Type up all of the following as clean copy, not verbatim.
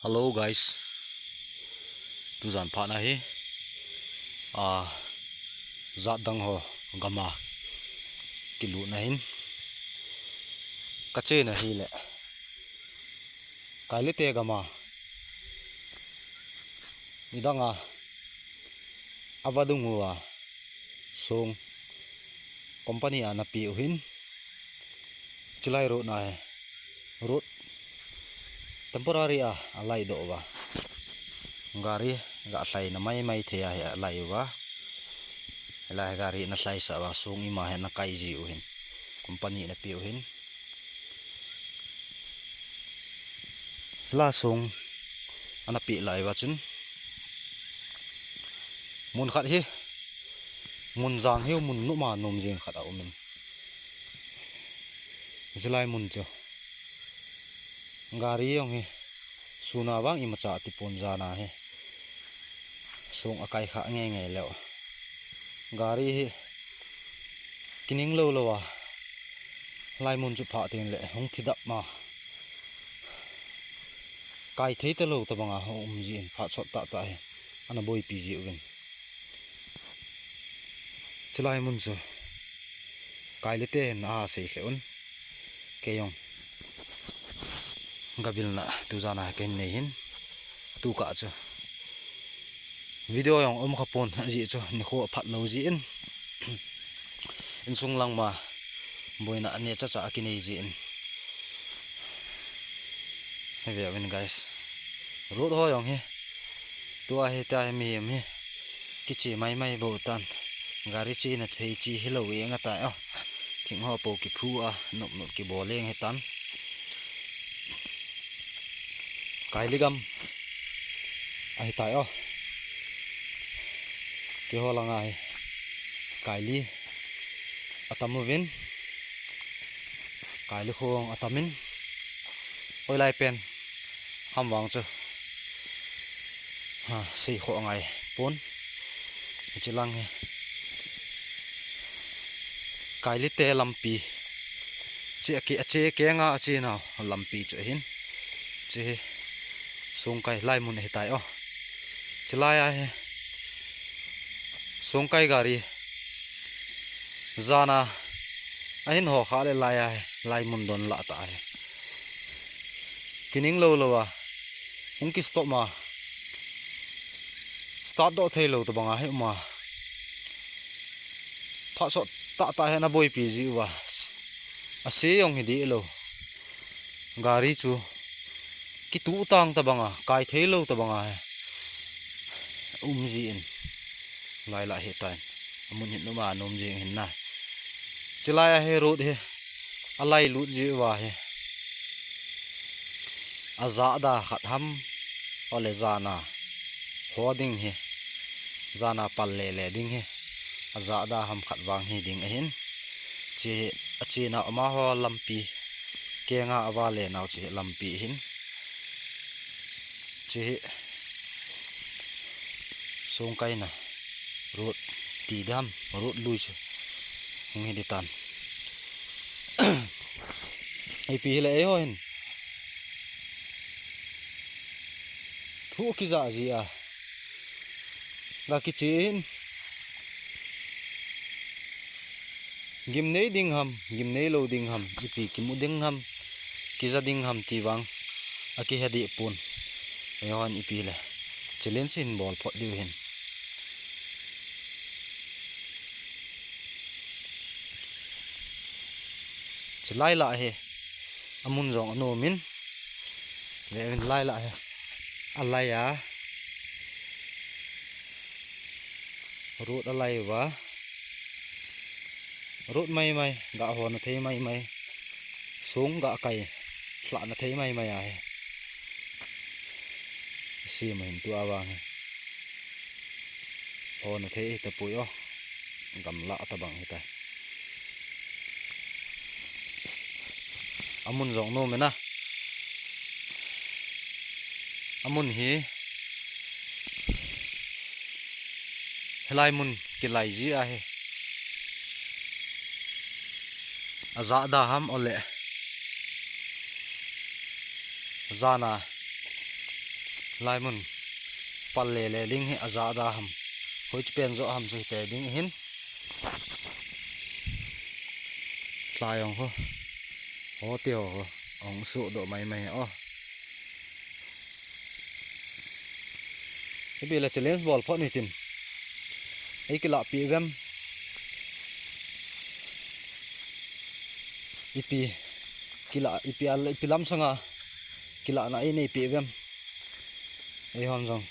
Hello guys, tu zan pha na hi zat dang ho gama kilu na hin kache na hi le kaile te gama nidanga avadungwa song company ana pi uhin chulai ro na he road temporary alai do wa gari ga hlai na mai the ya lai wa la gari na hlai sa wa sung ima he na kai ji uhin company na pi uhin la sung ana pi lai wa chun mun khat hi mun jang heu mun nu ma nom jing khat a umin zilai mun cho gari yong he suna wang imacha tipon jana he sung akai kha nge nge leo gari hi kining lo lo wa lai mun chu pha tin le hong thidap ma kai thei te lo ta banga jin pha chot ta he ana boy pi ji ugen chulai mun chu kai le te na sei hle ke yong gabil na tu jana ken nei hin tu ka chu video yong khapon ji chu ni kho phat lo ji in sung lang ma boina ane cha cha ki nei ji in he win guys road ho yong he tu a he ta mi he ki chi mai bo tan gari chi na chei chi hilo we nga ta thing ho po ki phu nop ki boleng he tan kailigam ai tai ki ho langa ai kaili atamovin kaili khong atamin oi lai pen hamwang chu sei kho ngai pon chilang he kaili te lampi che ke nga che na lampi chu hin che song kai lai mun he tai chilai he song kai gari zana ahin ho kha le lai mun don la ta he kining lo wa ungki stop ma start do thei lo to banga he ma pha so ta he na boy pi ji wa ase yong hi di lo gari chu ki tu tang ta banga kai thei lo ta banga he ji in lai la he tan amun hin no ma nom jing hin na chilaya he road he alai lut ji wa he aza da khat ham ole zana hoding he zana palle le ding he aza da ham khat wang hi ding hin che achi na ma ho lampi kenga awale naw che lampi hin che song kai na road ti dam road lui chu ngi di tan ai pi le ho hin thu ki za ji la ki chin gim nei ding ham gim nei lo ding ham ipi ki mu ding ham ki za ding ham ti wang aki hadi pun yon ipi le challenge in ball pot diu hin chilai la he amun jong no min le lai la he alaya road alai wa road mai ga ho na thei mai sung ga kai thla na thei mai he si mai tu awang he ho na thei te puyo gam la ta bang he ta amun jong no mena amun hi helai mun ki lai ji he aza da ham ole zana lai mun pal le ling hi aza da ham hoi pen zo ham zu te ding hin tlayong ho ho tio ho ong su do mai o bi la challenge ball pho ni tin ei ki la pi gam ipi kila ipi al ipi lam sanga kila na ei nei pi gam ei hon jong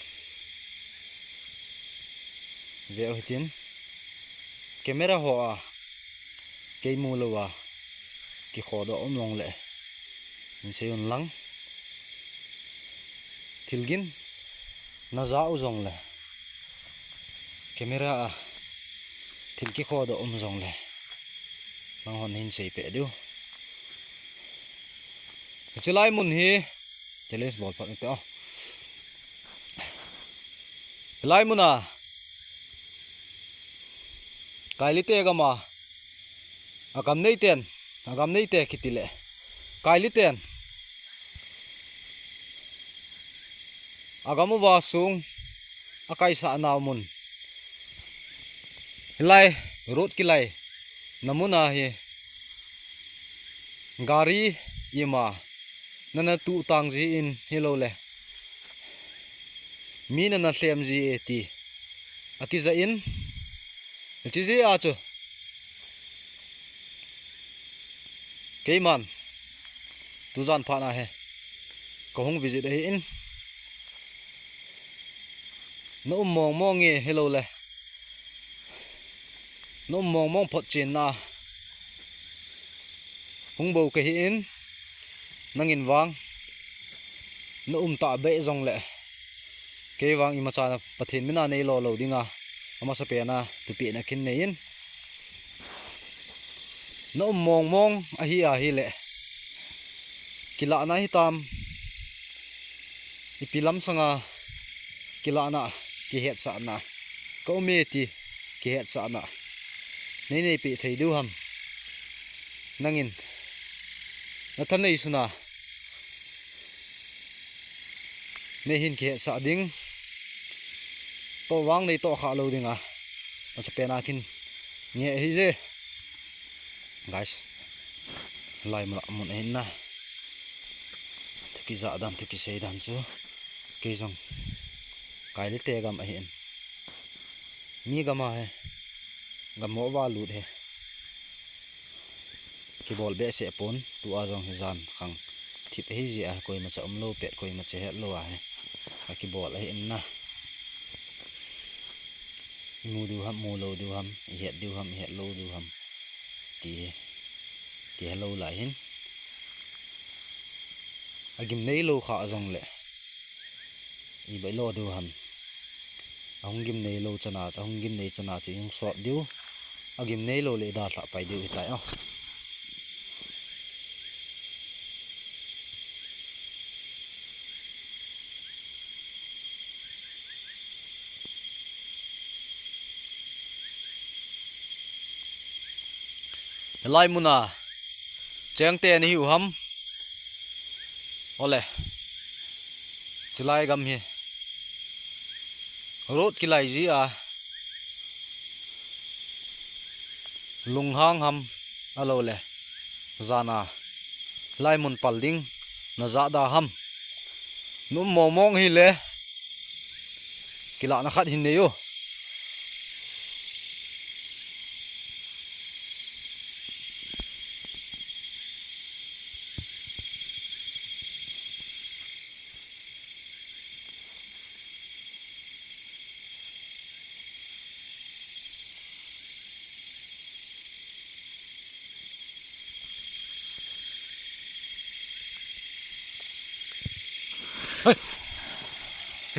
ve o tin camera ho a ke mu lo wa ki kho do om long le min se yon lang thilgin na za u jong le camera a thil ki kho do om jong le mang hon hin sei pe du chulai mun hi challenge ball phat te lai mun a kaili te gama agam nei te kitile kaili ten agamu wa sung akai sa naw mun hilai road kilai namuna hi gari yema nana tu tang ji in hello le mi nana hlem ji eti akiza in chi ji a chu keiman tu jan pha na he ko hung visit he in no mong nge hello le no mong phot chin na hung bo ke hi in nangin wang no ta be jong le ke wang i ma cha na pathin mina nei lo dinga ama sa pe na tu pi na kin nei in no mong a hi le kila na hi tam ipilam sanga kila na ki het sa na ko me ti ki het sa na nei pi thei du ham nangin na than nei suna nei hin ki het sa ding to wang nei to kha lo dinga asa pe na kin nge hi je guys lai mun hin na ki za dam ki sei dan chu ke jong kai le te gam a hin mi gama he gamo wa lut he ki bol be se pon tu a jong he jan khang thip he ji a koi ma cha lo pe koi ma che he lo a he ki bol a hin na mu du ham mu lo du ham het du ham het lo du ham ti hello lại hin agim nei lo kha jong le i bai lo du ham ahung gim nei lo chana ahung gim nei chana chi yung so diu agim nei lo le da tha pai diu tai a lai muna cheng te ni hu ham ole chulai gam hi road kilai ji a lung hang ham alo le zana lai mun palding na za da ham num mong hi le kila na khat hin ne yo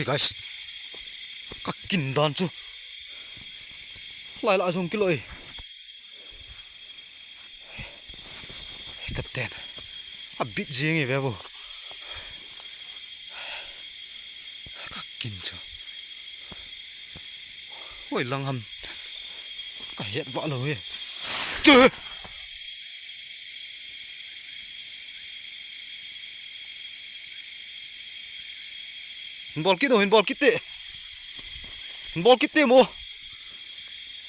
hey guys các kinh đàn chú lại dùng cái lỗi tập tên à bịt gì nghe về vô các kinh chú ôi lăng hầm cả hiện võ rồi trời bol kit no hin bol kit te mo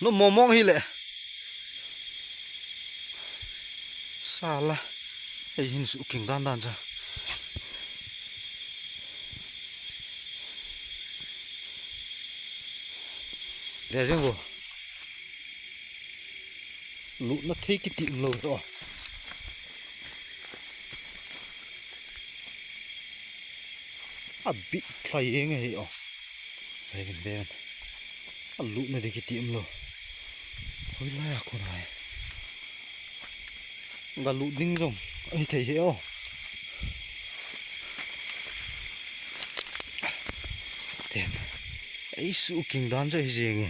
no momong hi le sala ei hin su king dan dan cha để riêng vô lũ nó thấy cái tiệm lâu rồi bị thay nghe hiểu đây bên lũ này thì cái tiệm lâu hơi lai con này và lũ đinh rồng ấy thấy hiểu tiền ấy sự kinh đoán cho gì nghe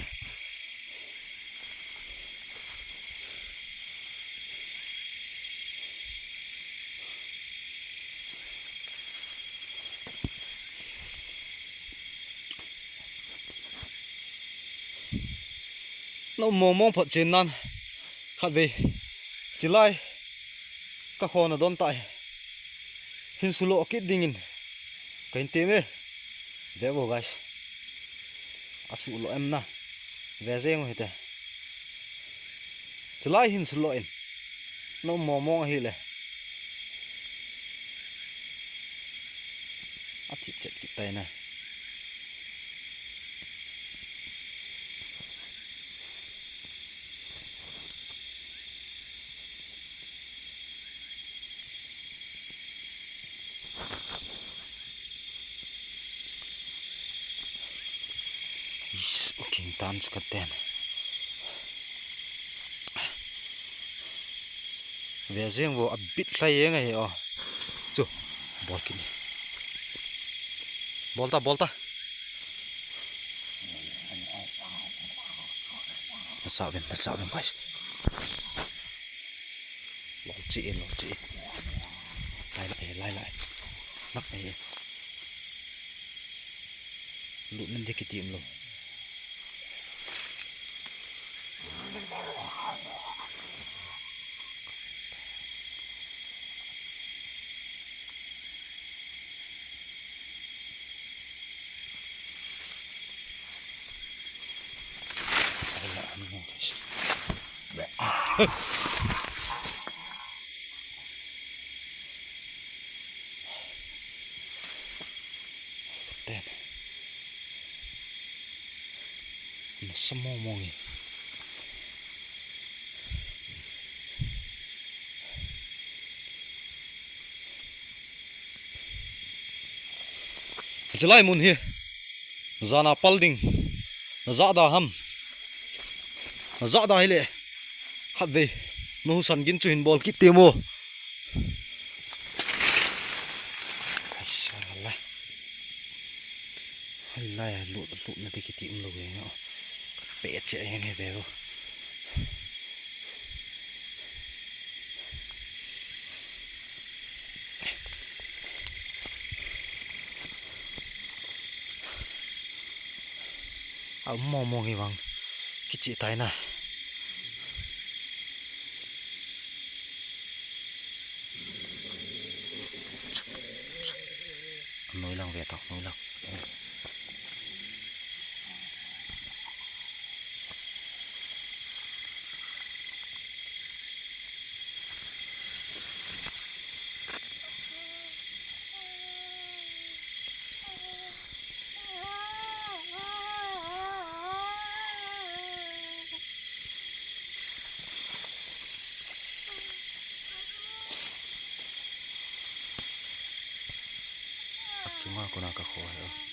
nó mong phật trên nan khát về chỉ lai các con ở đón tại hình số lộ kết đinh cái tên ấy để vô guys số lộ em na về riêng rồi thế chỉ lai hình số lộ em nó mong hi lệ thịt chết cái tay này king tan sukat ten về riêng vô bit thay ngay ở chú ball kini ball ta nó sao bên guys lột chị lại nắp này lụm lên cái tiệm luôn tên nó sâm mông gì chỉ lại muốn hi ra na palding nó rõ đà hầm nó rõ đà hay lệ khát về nó sẵn kiến truyền ball kít tiêu mua hay là lụt nó thì cái tiệm lùi nó bể chạy nghe về không mong hi vang cái chị tay này nối lòng về tóc nối lòng chúng ta còn cả khó nữa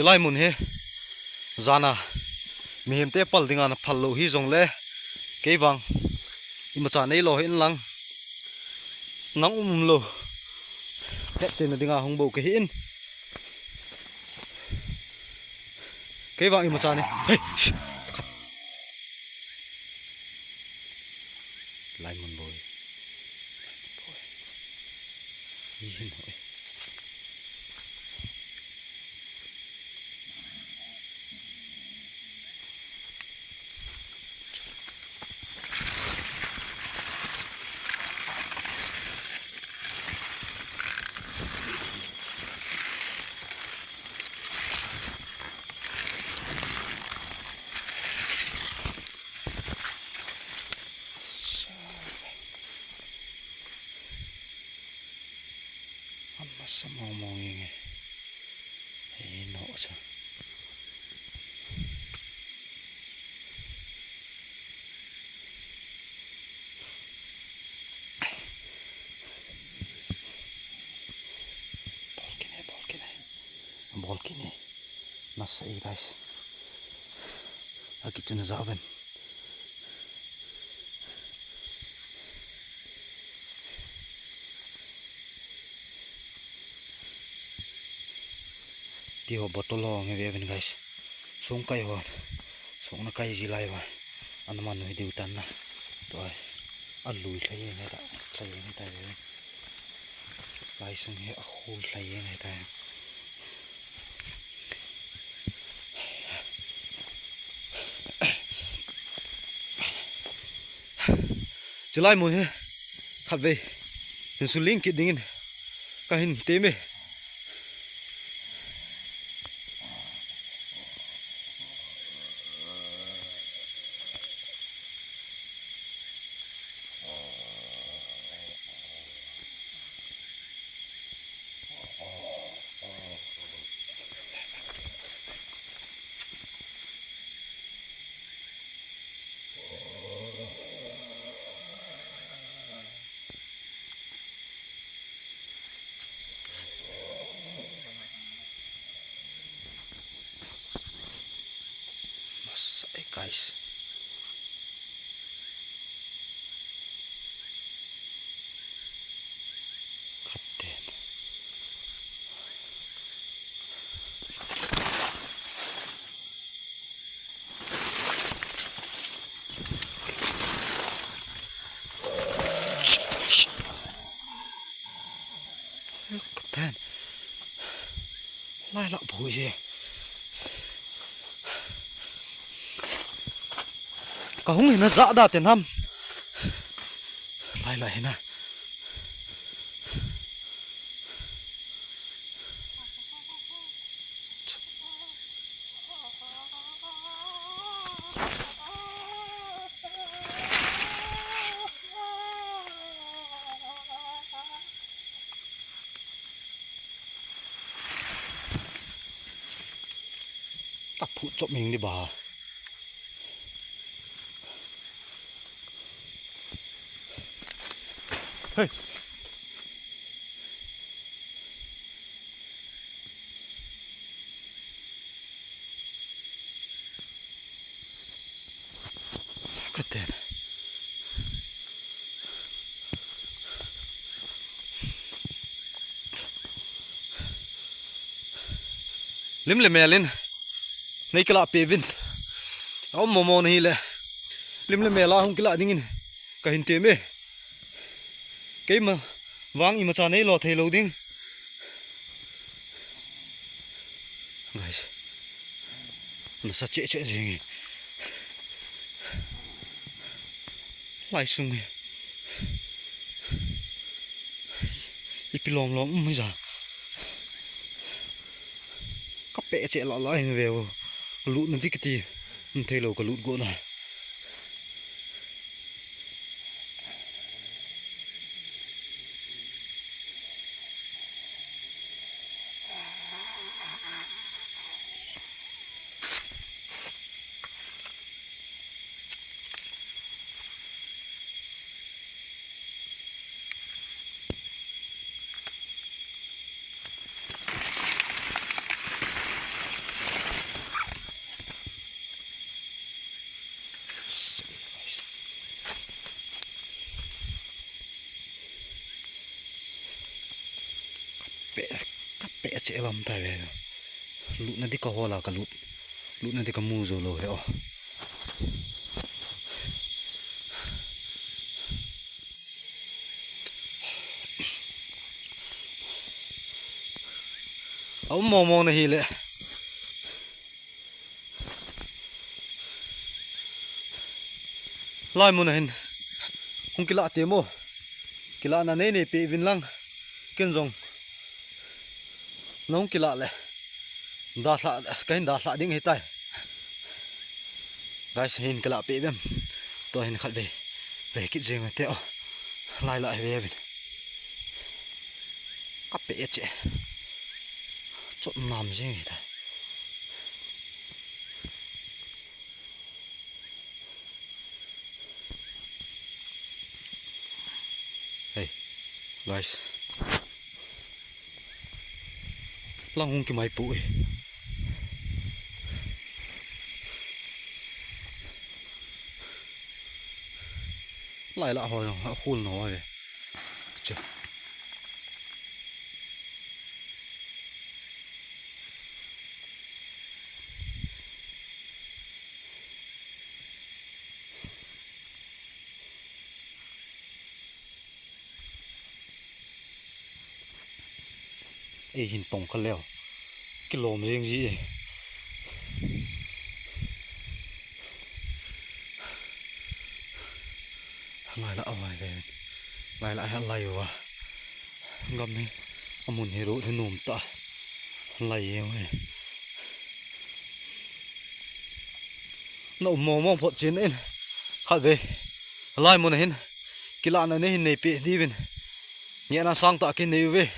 chỉ lại muốn he zana mi hem te pal dinga na phal lo hi zong le ke wang ima cha nei lo hin lang nang lo tét trên là đi ngang hông bầu cái hiên cái vợ im một cha này hey. lại một bồi hiên hỏi masa ngomongin enak sah bol kini nasa guys lagi cuna zaben Tio botol lo ngeven guys song kai ho song na kai jilai wa anaman no di utan na to ai alui thlai ngai da thlai ngai ta lai sung he a hul thlai ngai ta July mo he khat ve su link ki dingin ka hin te me guys kapten kapten lai lạ bụi gì cả hung hình nó dã đà tiền hâm lại lại nè tập phụ cho mình đi bà hey kapten lim le melin nei kala pevin om momo nei le lim le mela hung kala dingin ka hin te me cái mà vang im cha nei lo thei lo ding guys nó sa che che gì lại sung ipilom lom mới ra các bẹ che lọ lọ về lụt nó thích cái gì thei lo cả lụt gỗ này kapek cek bam tai ve lut nanti ka hola ka lut nanti ka muzo lo he oh au mong na hi le lai mun hin hung kila te mo kila na ne pe vin lang ken jong nong kila le da sa kain da sa ding hitai guys hin kila pe bem to hin khat ve kit jeng te o lai la ve vin ka pe che chot nam jeng hitai hey guys lang hung ki mai pu lại lạ hồi nó khôn nó vậy chưa ê hình tông khăn leo cái lồm riêng gì vậy lại là ai vậy lại lại lạiว่ะngâm đi amun hero thì nôm ta lại vậy nó mong phật chiến lên khát về lại muốn hin cái lạ này hin này bị đi bên nhẹ là sang ta cái này về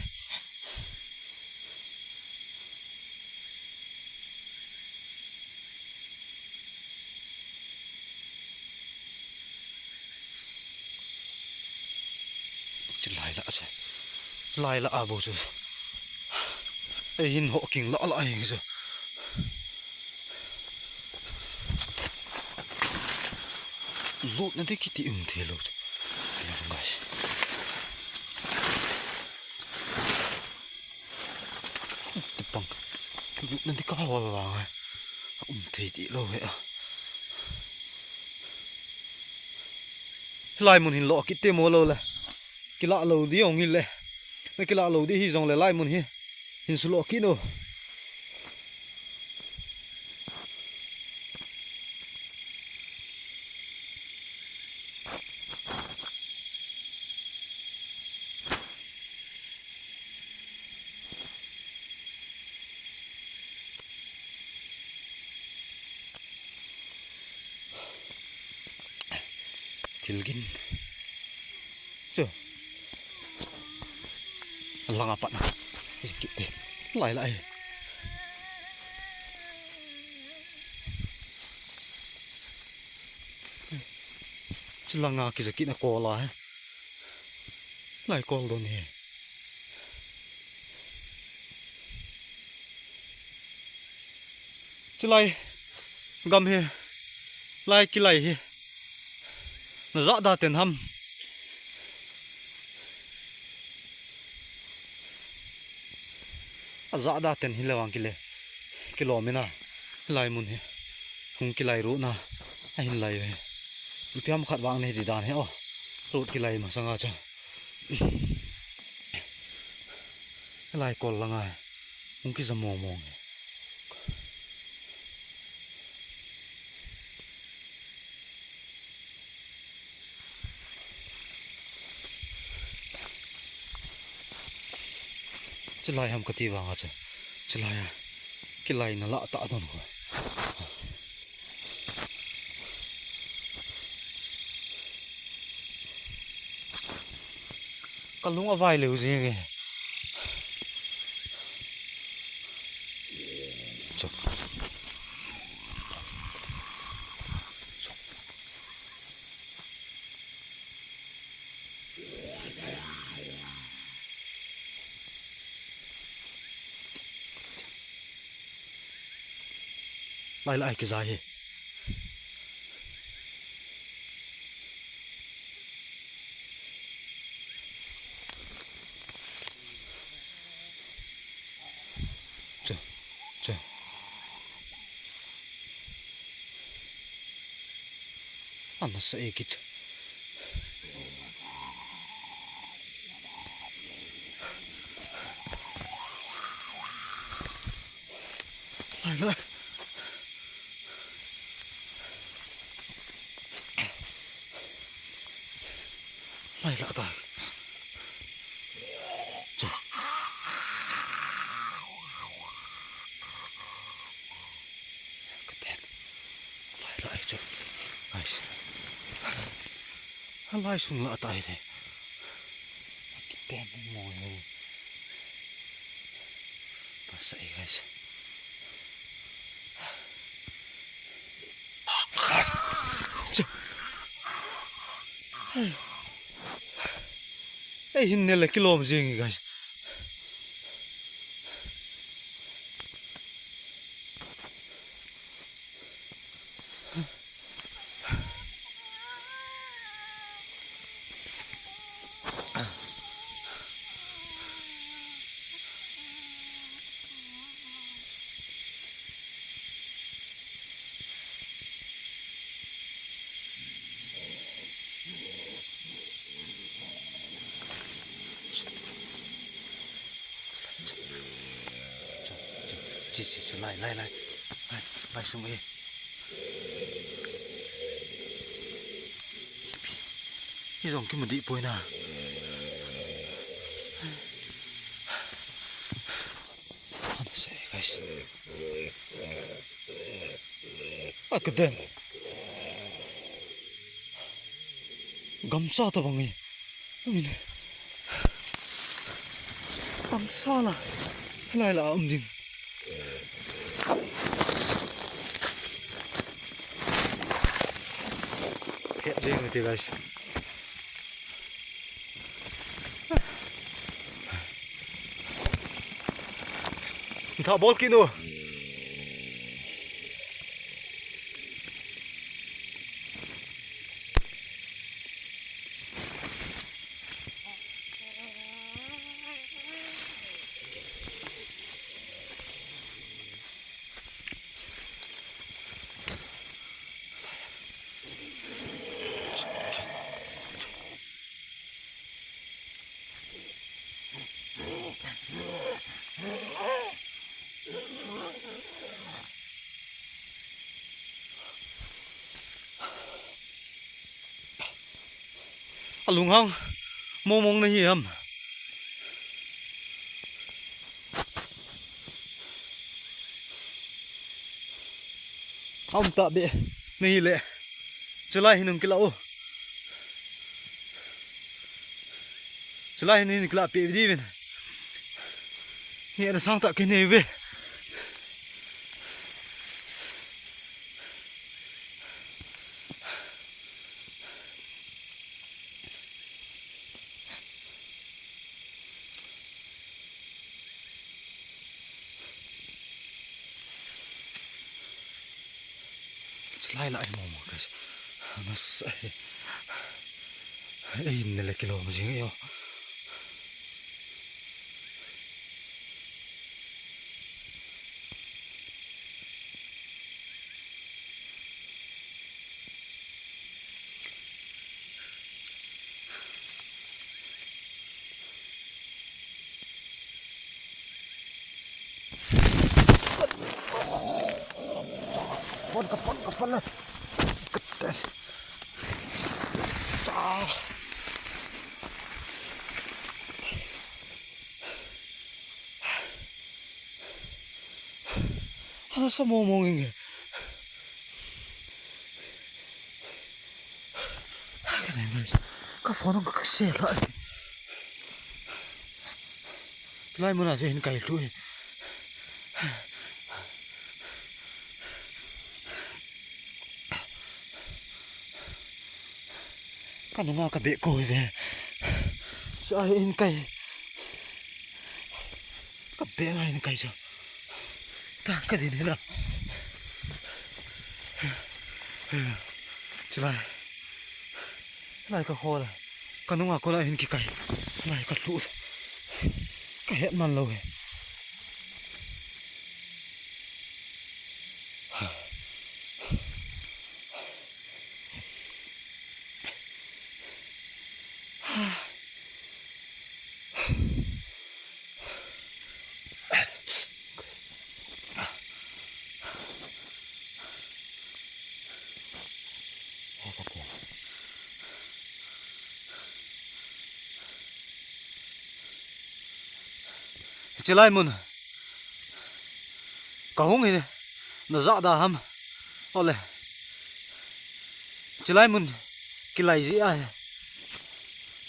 lại là à bố chú ấy hình họ kinh lọ lại rồi lụt nó thấy cái tí thế lụt guys bằng lụt nó thấy có hoa vàng thấy tí lâu vậy lại muốn hình lọ cái tê mồ lâu là cái lọ lâu đi ông hình lệ mấy cái lọ lâu đi hi dòng lại lại muốn hi hình số lọ kỹ đâu tilgin chưa lang apa na sikit lại lang ki sikit na kola lại kol do ni lại gam he lại ki lại he nó rõ đa tiền hâm rõ đa tiền hi lewang kilo mena lai mun he hung kilai ru na a hin lai ve utiam khat wang nei di dan he o rut kilai ma sanga cha lai kol langa hung ki zamo mong chilai ham kati wanga cha chilai kilai na la ta don ko kalung avai leu je ge chok lại cái dài Anna sa ekit. Lai. Lai la ta. Cho. Keten. Lai cho. Nice. Lai sung la ta ide. Keten mo yo. Pasa guys. Ei hinnelle kilometri guys. Chị lại xuống đi. Cái dòng cái một đi bôi nào. Guys. Cái tên. Gắm sao tao bằng gì? Gắm sao là lại là âm gì? Hiện đi người thì guys. Thả bốt kia nữa. Lùng không? Mông này hiểm. Ông tạ bị này lệ. Trở lại hình cái lỗ. Trở lại hình cái lạ bị đi về. Hiện là sang tạ cái này về. Lại mồm cái nó sẽ in này là kilo mà gì vậy? Kapon lah. Ketes. Ada sama ngomongin. Kapon ang kakasel lah. Lai mo na siya hinkay ito eh. Kan nga kabe ko ve. Sa in kay. Kabe nga in kay so. Ta ka din na. Chilai. Lai ka hola. Kan nga ko la in ki kay. Lai ka lu. Ka het man lo. chỉ lại muốn cả hông này nó rõ đà hâm ole chỉ lại muốn cái này gì ai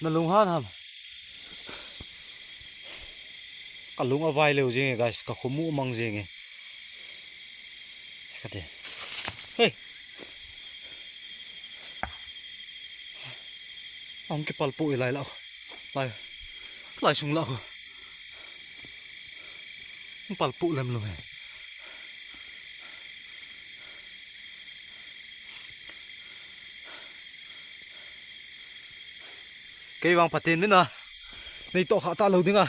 nó lung hát hâm cả lung ở vai liều gì nghe guys cả khóm mũ măng gì nghe cái gì hey ông cái palpu lại lão lại xuống lão palpu làm luôn cái vàng phát tiền nữa nè này to khá ta lâu tiếng à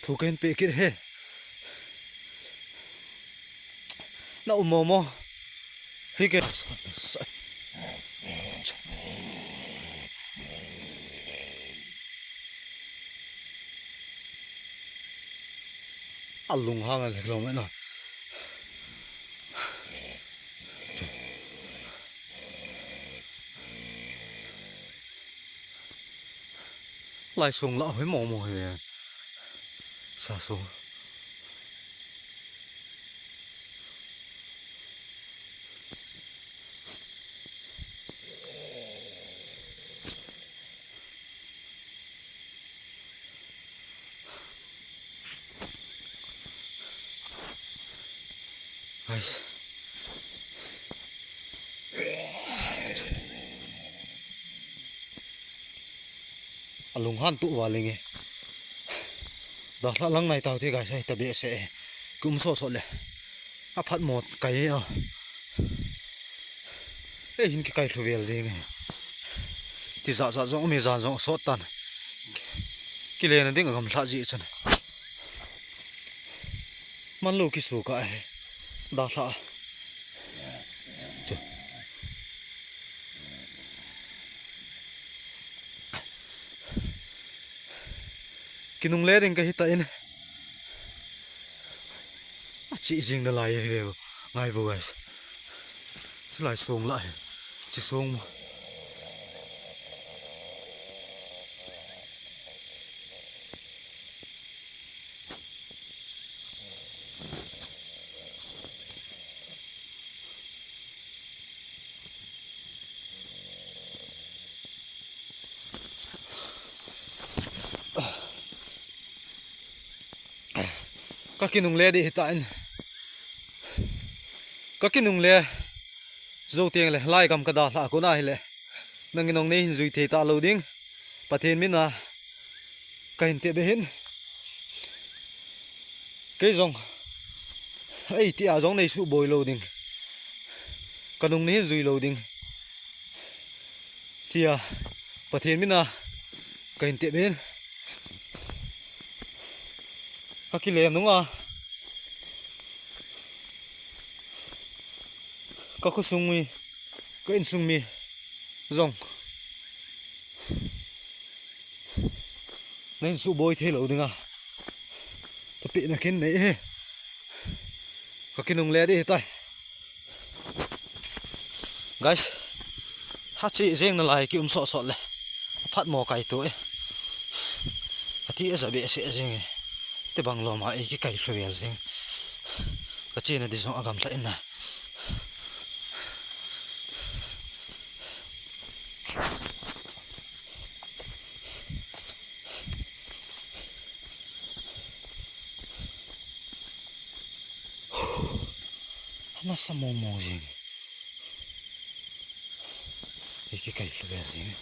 thu cái pe kia he nó mò mò hi cái lùng hang này lòng vậy nè lại xuống lọ với mỏ mồi xa xuống lùng han tụ vào lên nghe đó là lăng này tao thì cái sẽ tập địa sẽ cũng sốt lẹ áp phát một cái ấy hình cái thù về gì nghe thì dạ dạ giống mày dạ giống sốt tan cái này nó tiếng ở gầm lạ gì chứ man lô cái số cái đó là cái nung lé đến cái hít tay này chị riêng là lại đều ngay vừa guys lại xuống lại chỉ xuống các cái nung lé đi hiện tại các cái nung lé dâu tiền này lai cầm cái đà lạ của này lệ nâng cái nông này hình duy thế ta lâu đinh và thêm biết là cái hình tiệm bên cái dòng ấy thì dòng này sụ bồi lâu đinh cái nông này duy lâu đinh thì và thêm biết là cái hình tiệm bên các cái lem đúng không các cái sung mi cái in sung mi rong nên sụ bôi thế lẩu đừng à tập bị là cái này các cái nông lé đi tay guys hát chị riêng là lại kiểu sọ sọ này phát mò cày tuổi thì giờ bị sẽ riêng te bang lo ma cái kai khloel zeng ka chena di song agam tla na na samo mo zeng cái kai khloel zeng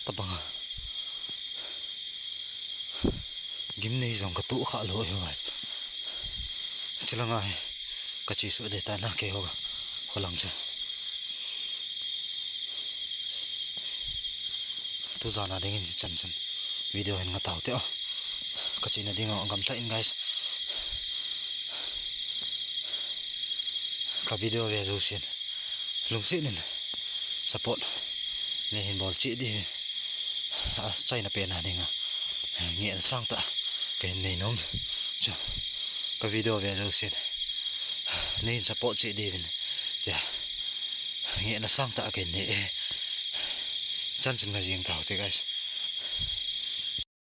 ta bang gim này dòng cái tụ khá lỗi rồi chỉ là ngay cái chỉ số để tai na kêu khó lòng chứ tôi giờ là đến chân chân video hình ngắt tàu teo cái chỉ là đi ngọn cầm lại guys cái video về rồi xin lùng xịn nên support nên hình ball chị đi chạy là bên này đi ngà nghiện sang tạ cái này nó cái video về rồi xin nên support chị đi dạ nghiện là sang tạ cái này chan chun na jing tau te guys